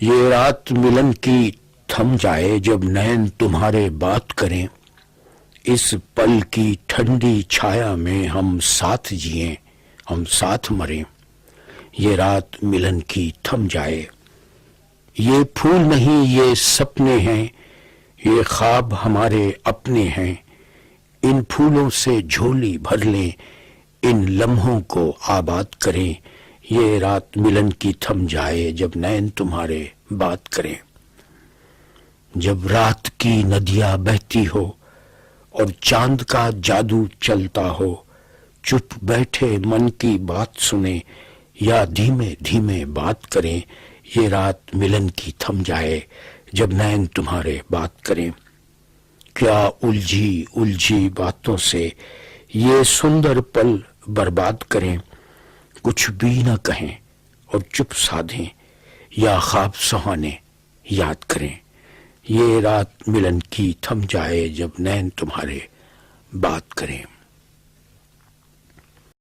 ये रात मिलन की थम जाए जब नैन तुम्हारे बात करें। इस पल की ठंडी छाया में हम साथ जिएं, हम साथ मरें। ये रात मिलन की थम जाए। ये फूल नहीं ये सपने हैं, ये ख्वाब हमारे अपने हैं। इन फूलों से झोली भर लें, इन लम्हों को आबाद करें। ये रात मिलन की थम जाए जब नैन तुम्हारे बात करें। जब रात की नदियां बहती हो और चांद का जादू चलता हो, चुप बैठे मन की बात सुने या धीमे धीमे बात करें। ये रात मिलन की थम जाए जब नैन तुम्हारे बात करें। क्या उलझी उलझी बातों से ये सुंदर पल बर्बाद करें। कुछ भी न कहें और चुप साधें या ख्वाब सुहाने याद करें। ये रात मिलन की थम जाए जब नैन तुम्हारे बात करें।